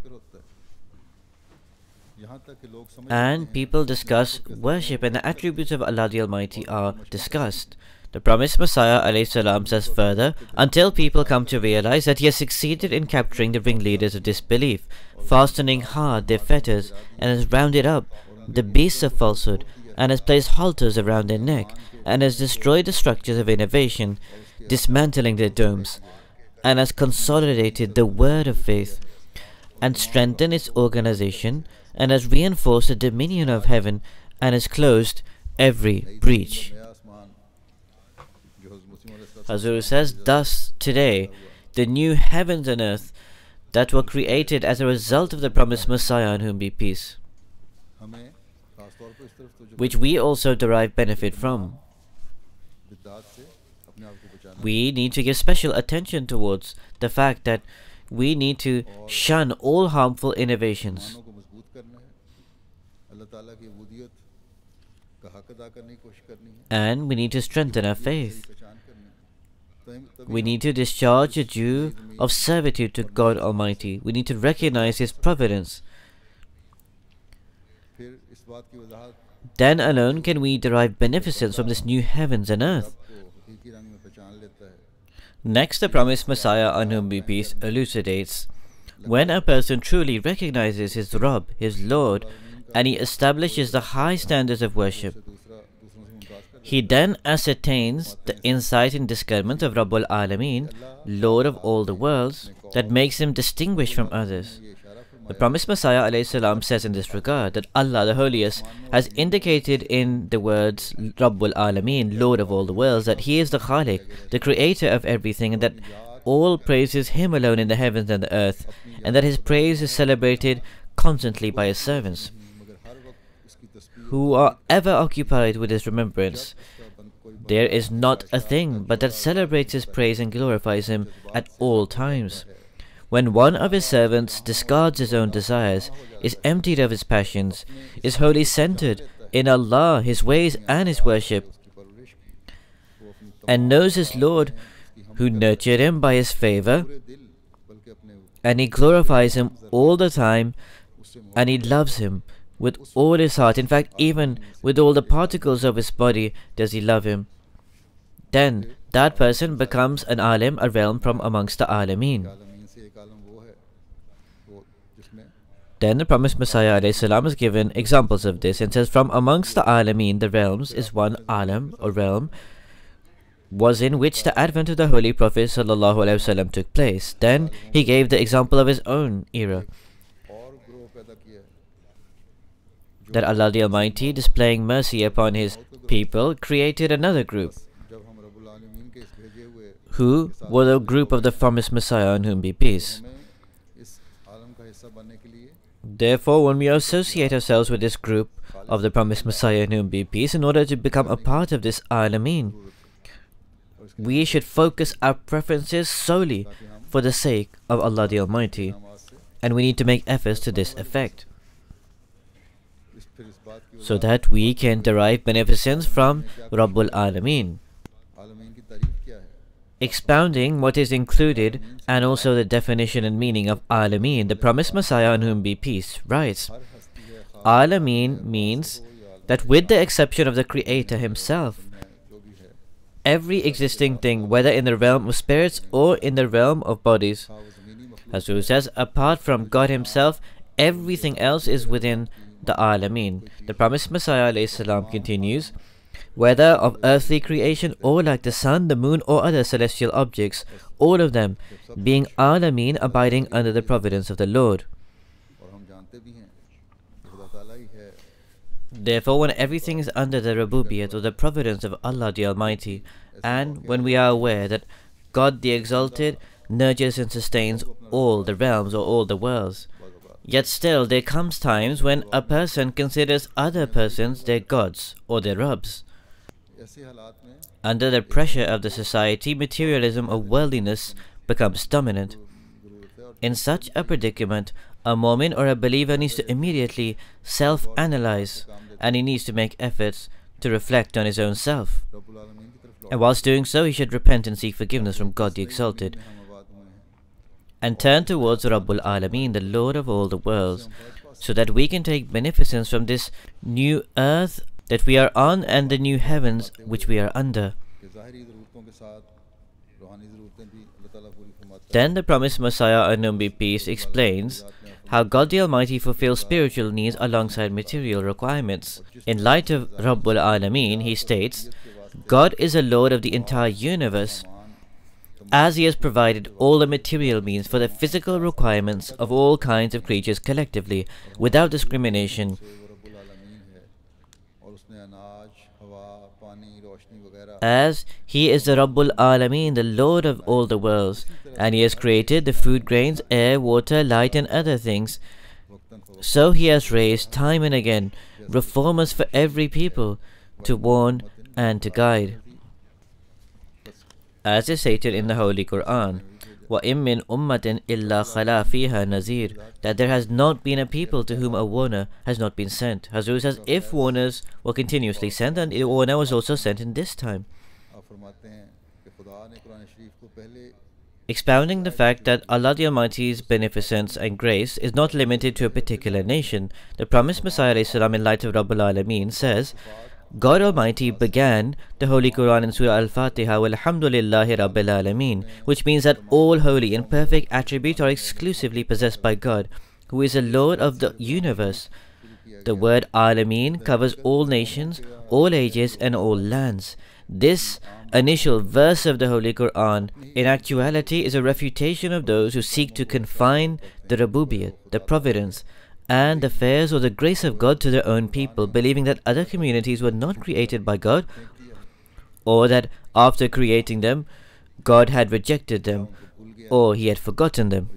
and people discuss worship and the attributes of Allah the Almighty are discussed. The promised Messiah ﷺ says further, until people come to realize that he has succeeded in capturing the ringleaders of disbelief, fastening hard their fetters, and has rounded up the beasts of falsehood, and has placed halters around their neck, and has destroyed the structures of innovation, dismantling their domes, and has consolidated the word of faith, and strengthened its organization, and has reinforced the dominion of heaven, and has closed every breach. Hazur says, thus today, the new heavens and earth that were created as a result of the promised Messiah on whom be peace, which we also derive benefit from, we need to give special attention towards the fact that we need to shun all harmful innovations. को मजबूत करना है, अल्लाह ताला की उबूदियत का हक अदा करने की कोशिश करनी है, And we need to strengthen our faith. पहचान करनी है। We need to discharge a due of servitude to God Almighty. We need to recognize His providence. फिर इस बात की वजाहत Then alone can we derive beneficence from this new heavens and earth. को हकीकी रंग में पहचान लेता है। Next, the promised Messiah, on whom be peace, elucidates. When a person truly recognizes his Rabb, his Lord, and he establishes the high standards of worship, he then ascertains the insight and discernment of Rabbul Alameen, Lord of all the worlds, that makes him distinguished from others. The promised Messiah ﷺ says in this regard that Allah the Holiest has indicated in the words Rabbul Alameen, Lord of all the worlds, that He is the Khaliq, the creator of everything, and that all praises Him alone in the heavens and the earth, and that His praise is celebrated constantly by His servants, who are ever occupied with His remembrance. There is not a thing but that celebrates His praise and glorifies Him at all times. When one of His servants discards his own desires, is emptied of his passions, is wholly centered in Allah, His ways and His worship, and knows his Lord, who nurtured him by His favor, and he glorifies Him all the time, and he loves Him with all his heart, in fact even with all the particles of his body does he love Him, then that person becomes an alim, a realm from amongst the alameen. Then the promised Messiah ﷺ is given examples of this and says, from amongst the alameen, the realms, is one alam or realm was in which the advent of the Holy Prophet ﷺ took place. Then he gave the example of his own era, that Allah the Almighty, displaying mercy upon His people, created another group, who were the group of the promised Messiah, on whom be peace. Therefore, when we associate ourselves with this group of the promised Messiah, in whom be peace, in order to become a part of this alameen, we should focus our preferences solely for the sake of Allah the Almighty, and we need to make efforts to this effect, so that we can derive beneficence from Rabbul Alameen. Expounding what is included and also the definition and meaning of Alameen, the promised Messiah, on whom be peace, writes, Alameen means that with the exception of the Creator Himself, every existing thing, whether in the realm of spirits or in the realm of bodies, Hadhrat says, apart from God Himself, everything else is within the Alameen. The promised Messiah ﷺ continues, whether of earthly creation or like the sun, the moon, or other celestial objects, all of them being Alameen, abiding under the providence of the Lord. Therefore, when everything is under the Rububiyyat or the providence of Allah the Almighty, and when we are aware that God the Exalted nurtures and sustains all the realms or all the worlds, yet still there comes times when a person considers other persons their gods or their Rabbs. Under the pressure of the society, materialism or worldliness becomes dominant. In such a predicament, a mu'min or a believer needs to immediately self-analyze, and he needs to make efforts to reflect on his own self. And whilst doing so, he should repent and seek forgiveness from God the Exalted, and turn towards Rabbul Alameen, the Lord of all the worlds, so that we can take beneficence from this new earth that we are on and the new heavens which we are under. Then the promised Messiah, on whom be peace, explains how God the Almighty fulfills spiritual needs alongside material requirements. In light of Rabbul Alameen, he states, God is the Lord of the entire universe, as He has provided all the material means for the physical requirements of all kinds of creatures collectively, without discrimination. As He is the Rabbul Alameen, the Lord of all the worlds, and He has created the food grains, air, water, light, and other things, so He has raised time and again reformers for every people to warn and to guide. As is stated in the Holy Quran, وَإِن مِّنْ أُمَّةٍ إِلَّا خَلَا فِيهَا نَذِيرٌ, that there has not been a people to whom a warner has not been sent. Hazrat says, if warners were continuously sent, then a warner was also sent in this time. Expounding the fact that Allah the Almighty's beneficence and grace is not limited to a particular nation, the promised Messiah ﷺ in light of Rabbul Alameen says, God Almighty began the Holy Quran in Surah Al-Fatiha Walhamdulillahi Rabbil Alameen, which means that all holy and perfect attributes are exclusively possessed by God, who is the Lord of the universe. The word Alameen covers all nations, all ages and all lands. This initial verse of the Holy Quran in actuality is a refutation of those who seek to confine the Rububiyyat, the providence, and affairs or the grace of God to their own people, believing that other communities were not created by God, or that after creating them, God had rejected them, or He had forgotten them.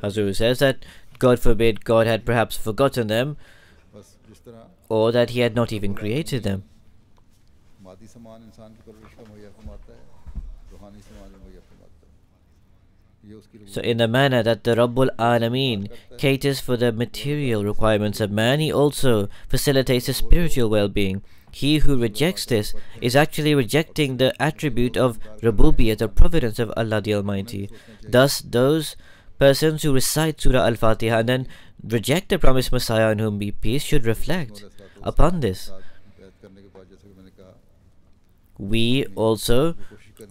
Hazur says that, God forbid, God had perhaps forgotten them, or that He had not even created them. So in the manner that the Rabbul Alameen caters for the material requirements of man, He also facilitates the spiritual well-being. He who rejects this is actually rejecting the attribute of Rububiyyat, the providence of Allah the Almighty. Thus, those persons who recite Surah Al-Fatiha and then reject the promised Messiah on whom be peace should reflect upon this. We also,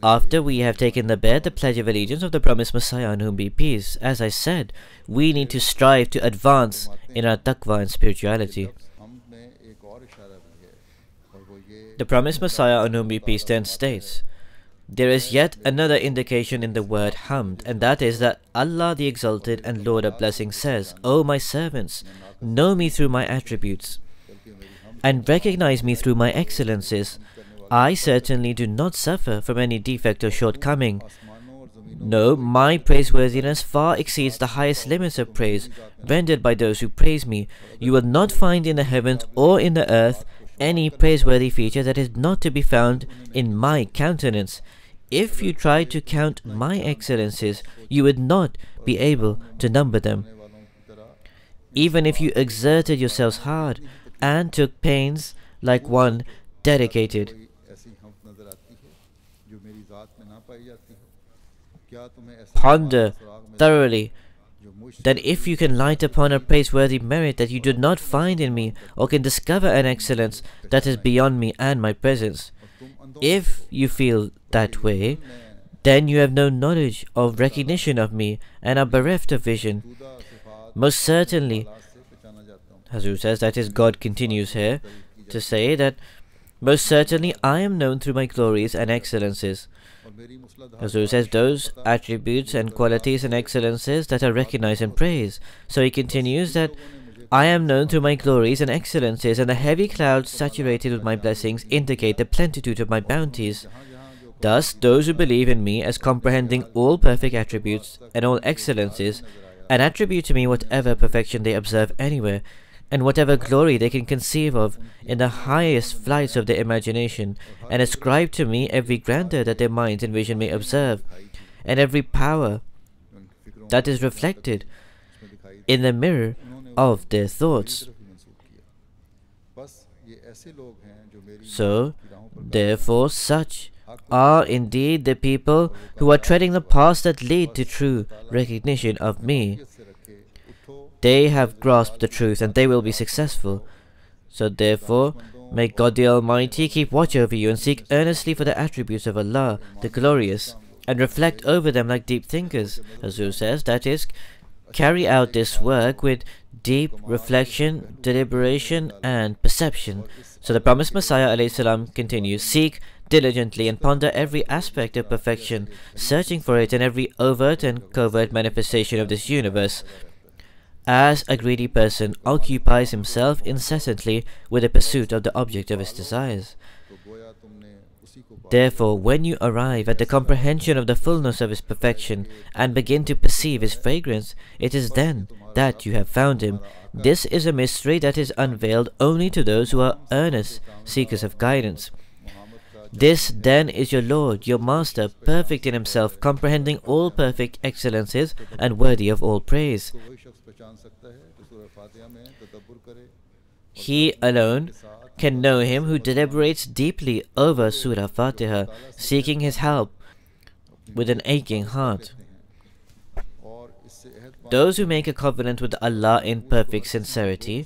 after we have taken the bed, the pledge of allegiance of the promised Messiah on whom be peace, as I said, we need to strive to advance in our taqwa and spirituality. The promised Messiah on whom be peace then states, there is yet another indication in the word hamd, and that is that Allah the Exalted and Lord of Blessings says, O my servants, know me through my attributes, and recognize me through my excellences. I certainly do not suffer from any defect or shortcoming. No, my praiseworthiness far exceeds the highest limits of praise rendered by those who praise me. You will not find in the heavens or in the earth any praiseworthy feature that is not to be found in my countenance. If you tried to count my excellences, you would not be able to number them. Even if you exerted yourselves hard and took pains like one dedicated. Ponder thoroughly that if you can light upon a praiseworthy merit that you do not find in me, or can discover an excellence that is beyond me and my presence, if you feel that way, then you have no knowledge of recognition of me and are bereft of vision. Most certainly, Hazur says, that is, God continues here to say that, most certainly I am known through my glories and excellences. Hazur says those attributes and qualities and excellences that are recognized and praised. So he continues that I am known through my glories and excellences, and the heavy clouds saturated with my blessings indicate the plenitude of my bounties. Thus, those who believe in me as comprehending all perfect attributes and all excellences, and attribute to me whatever perfection they observe anywhere, and whatever glory they can conceive of in the highest flights of their imagination, and ascribe to me every grandeur that their minds and vision may observe, and every power that is reflected in the mirror of their thoughts. So, therefore, such are indeed the people who are treading the paths that lead to true recognition of me. They have grasped the truth and they will be successful. So therefore, may God the Almighty keep watch over you and seek earnestly for the attributes of Allah, the Glorious, and reflect over them like deep thinkers. Hazur says, that is, carry out this work with deep reflection, deliberation, and perception. So the promised Messiah ﷺ continues, seek diligently and ponder every aspect of perfection, searching for it in every overt and covert manifestation of this universe. As a greedy person occupies himself incessantly with the pursuit of the object of his desires. Therefore, when you arrive at the comprehension of the fullness of his perfection and begin to perceive his fragrance, it is then that you have found him. This is a mystery that is unveiled only to those who are earnest seekers of guidance. This then is your Lord, your Master, perfect in himself, comprehending all perfect excellences and worthy of all praise. तो वही शख्स पहचान सकता है जो सूरह फातिहा में तदब्बुर करे He alone can know him who deliberates deeply over Surah Fatiha, seeking his help with an aching heart. और इससे अहद Those who make a covenant with Allah in perfect sincerity,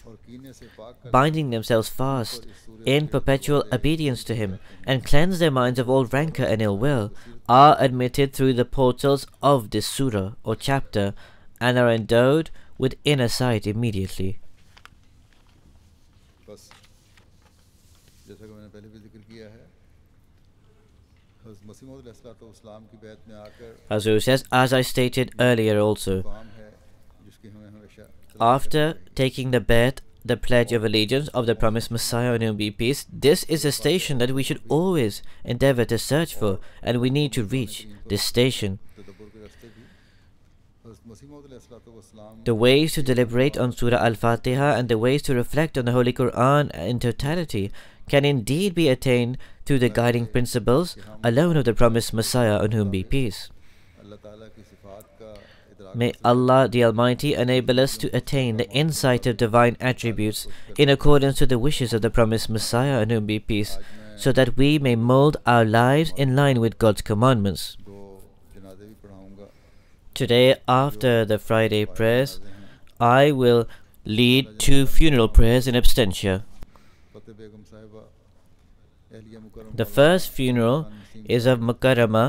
और कीने से पाक कर binding themselves fast in perpetual obedience to him, and cleanse their minds of all rancor and ill will, are admitted through the portals of this surah or chapter, and are endowed with inner sight immediately. बस जैसा कि मैंने पहले भी जिक्र किया है हज़रत मसीह मौऊद अलैहिस्सलाम की बैत में आकर Hazur says, as I stated earlier also, काम है जिसकी हमें हमेशा after taking the bet, the pledge of allegiance of the promised Messiah on whom be peace, this is a station that we should always endeavor to search for, and we need to reach this station. तदब्बुर के रास्ते भी हज़रत मसीह मौऊद अलैहिस्सलाम The ways to deliberate on Surah Al-Fatiha and the ways to reflect on the Holy Quran in totality can indeed be attained through the guiding principles alone of the promised Messiah on whom be peace. अल्लाह ताला की सिफात का इदराक May Allah the Almighty enable us to attain the insight of divine attributes in accordance to the wishes of the promised Messiah on whom be peace, so that we may mold our lives in line with God's commandments. दो जनाजे भी पढ़ाऊंगा Today, after the Friday prayers, I will lead 2 funeral prayers in absentia. फतेह बेगम साहिबा एहलिया मुकर्रम The first funeral is of Mukarrama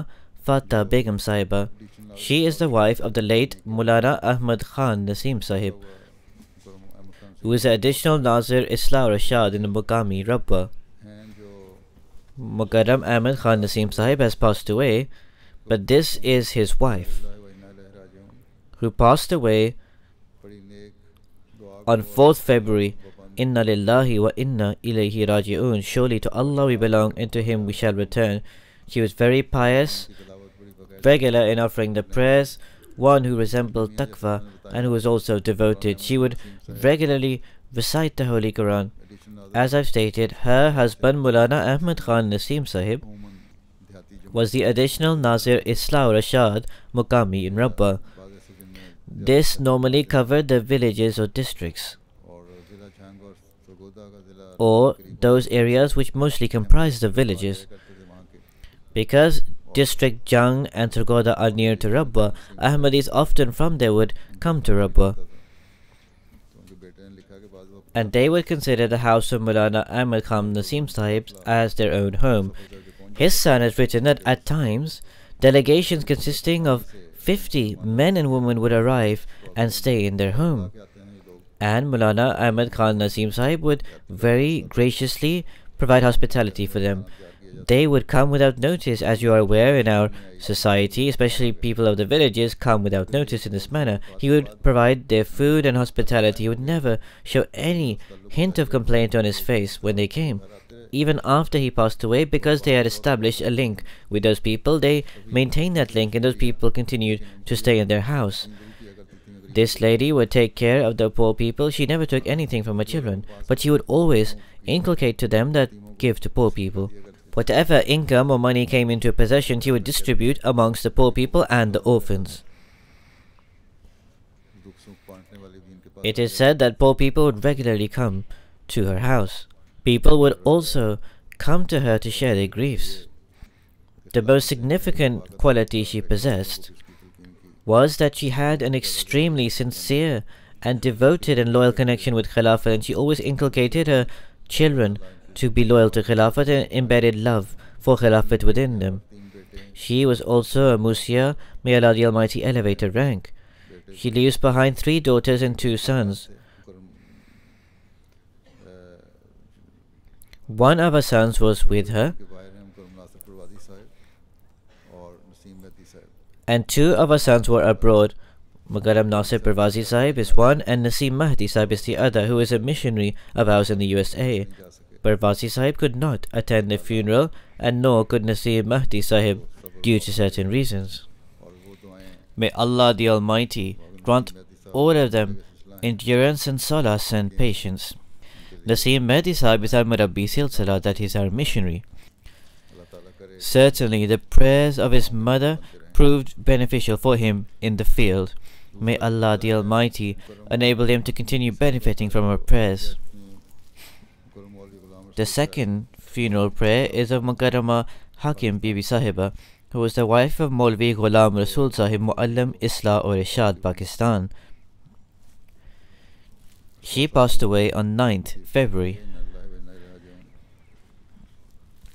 Fatah Begum Sahiba. She is the wife of the late Mulana Ahmad Khan Nasim Sahib, who is the additional Nazir Islah Rashad in the Muqami Rabwa. हैं जो Mukarram Ahmad Khan Nasim Sahib has passed away, but this is his wife, व इन्ना इलैहि राजिऊन who passed away बड़ी नेक दुआ on 4th February. Inna lillahi wa inna ilayhi raji'un. Surely to Allah we belong, and to Him we shall return. She was very pious, की तिलावत बड़ी बगैर regular in offering the prayers, one who resembled taqwa and who was also devoted. She would regularly recite the Holy Quran. Additional As I've stated, her husband Mulana Ahmad Khan Nasim Sahib उमूमन देहाती जो was the additional Nazir Islah Rashad Muqami in Rabwa. बाग ऐसे जिनमें This normally covered the villages or districts, और जिला छांग और सरगोदा का जिला or those areas which mostly comprise the villages. करते थे वहाँ के Because district Jang and Sargoda are near to Rabwa, Ahmadis often from there would come to Rabwa, तो उनके बेटे ने लिखा कि बाद वो and they would consider the house of Mulana Ahmad Khan Nasim Sahib as their own home. His son has written that at times, delegations consisting of 50 men and women would arrive and stay in their home, के आते हैं ये लोग and Mulana Ahmad Khan Nasim Sahib would very graciously provide hospitality for them. They would come without notice, as you are aware in our society, especially people of the villages come without notice in this manner. He would provide their food and hospitality. He would never show any hint of complaint on his face when they came. Even after he passed away, because they had established a link with those people, they maintained that link, and those people continued to stay in their house. This lady would take care of the poor people. She never took anything from her children, but she would always inculcate to them that give to poor people. Whatever income or money came into her possession, she would distribute amongst the poor people and the orphans. दुख सुख बांटने वाले भी इनके पास It is said that poor people would regularly come to her house. People would also come to her to share their griefs. The most significant quality she possessed was that she had an extremely sincere and devoted and loyal connection with Khilafat, and she always inculcated her children to be loyal to Khilafat and embedded love for Khilafat within them. She was also a Musia. May Allah the Almighty elevate her rank. She leaves behind 3 daughters and 2 sons. One of her sons was with her, के बाहर हैं मुकर्रम नासिर परवाज़ी साहब और नसीम मेहदी साहब and 2 of her sons were abroad. Mukarram Nasir Parwazi Sahib is one, and Naseem Mahdi Sahib is the other, who is a missionary of ours in the USA. Parwazi Sahib could not attend the funeral, and nor could Naseem Mahdi Sahib, due to certain reasons. और वो दुआएं May Allah the Almighty grant all of them endurance and solace and patience. Naseem Mahdi Sahib is our Murabbi Silsila, that is our missionary. Certainly, the prayers of his mother proved beneficial for him in the field. May Allah the Almighty enable him to continue benefiting from our prayers. The second funeral prayer is of Mukarrama Hakim Bibi Sahiba, who was the wife of Maulvi Ghulam Rasul Sahib Muallim Islah or Irshad, Pakistan. She passed away on 9th February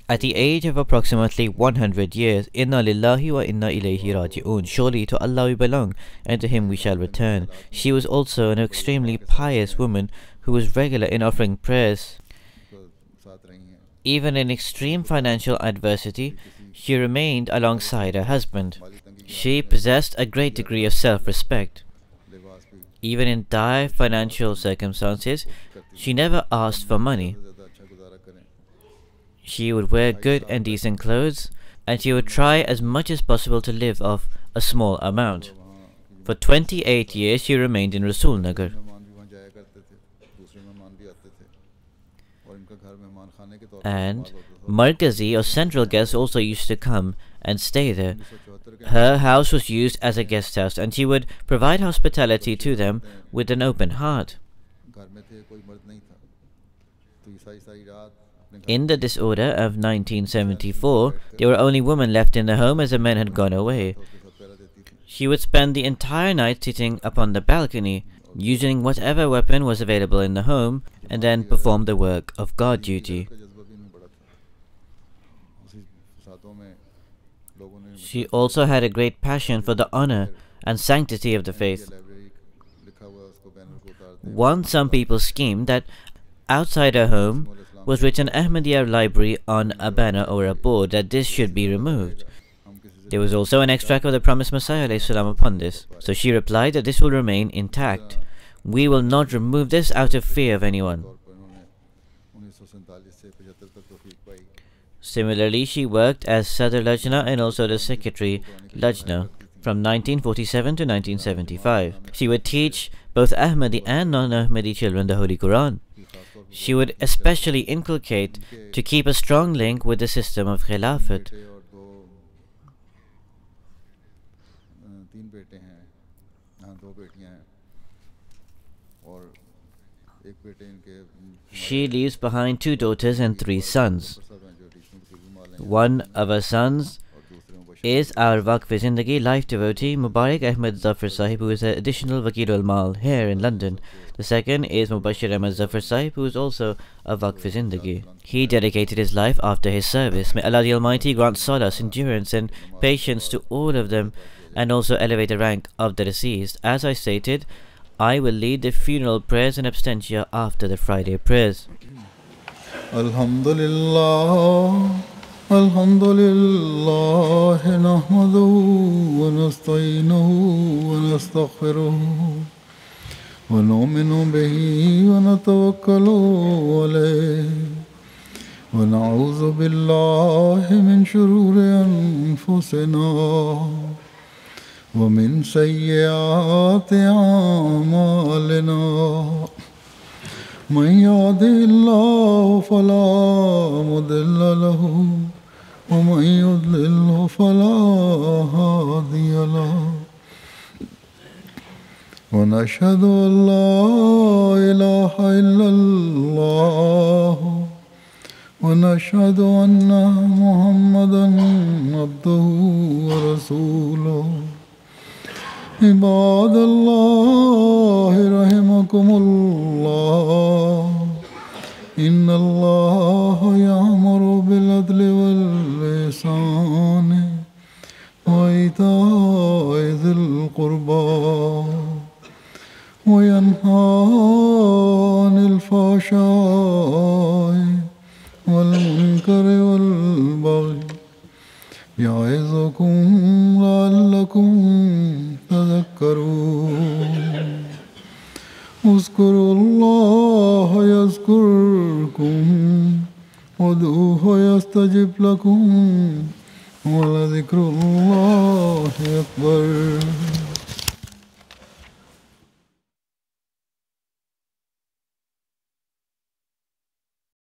at the age of approximately 100 years. Inna lillahi wa inna ilayhi raji'un. Surely to Allah we belong, and to Him we shall return. She was also an extremely pious woman who was regular in offering prayers. Even in extreme financial adversity, she remained alongside her husband. She possessed a great degree of self-respect. Even in dire financial circumstances, she never asked for money. She would wear good and decent clothes, and she would try as much as possible to live off a small amount. For 28 years she remained in Rasul Nagar. And Markazi or central guests also used to come and stay there. Her house was used as a guest house, and she would provide hospitality to them with an open heart. In the disorder of 1974, there were only women left in the home as the men had gone away. She would spend the entire night sitting upon the balcony, using whatever weapon was available in the home, and then perform the work of guard duty. She also had a great passion for the honor and sanctity of the faith. Once some people schemed that outside her home was written Ahmadiyya library on a banner or a board, that this should be removed. There was also an extract of the promised Messiah upon this. So she replied that this will remain intact. We will not remove this out of fear of anyone. Similarly, she worked as Sadr Lajna and also the Secretary Lajna from 1947 to 1975. She would teach both Ahmadi and non-Ahmadi children the Holy Quran. She would especially inculcate to keep a strong link with the system of Khilafat. She leaves behind 2 daughters and 3 sons. One of her sons is our Waqf-e-Zindagi life devotee Mubarak Ahmad Zafar Sahib, who is an additional Wakil al-Mal here in London. The second is Mubashir Ahmad Zafar Sahib, who is also a Waqf-e-Zindagi. He dedicated his life after his service. May Allah the Almighty grant solace, endurance and patience to all of them, and also elevate the rank of the deceased. As I stated, I will lead the funeral prayers and abstentia after the Friday prayers. Alhamdulillah, alhamdulillah, nahmaduhu wa nasta'inuhu wa nastaghfiruhu wa nu'minu bihi wa natawakkalu alayhi wa na'udhu billahi min shururi anfusina ومن سيئات أعمالنا من يهده الله فلا مضل له ومن يضلل فلا هادي له ونشهد أن لا إله إلا الله ونشهد أن محمدا عبده ورسوله عباد الله رحمكم الله إن الله يأمر بالعدل والإحسان وإيتاء ذي القربى وينهى عن الفحشاء والمنكر والبغي يعظكم لعلكم تذكرون اذكروا الله يذكركم وادعوه يستجب لكم ولذكر الله أكبر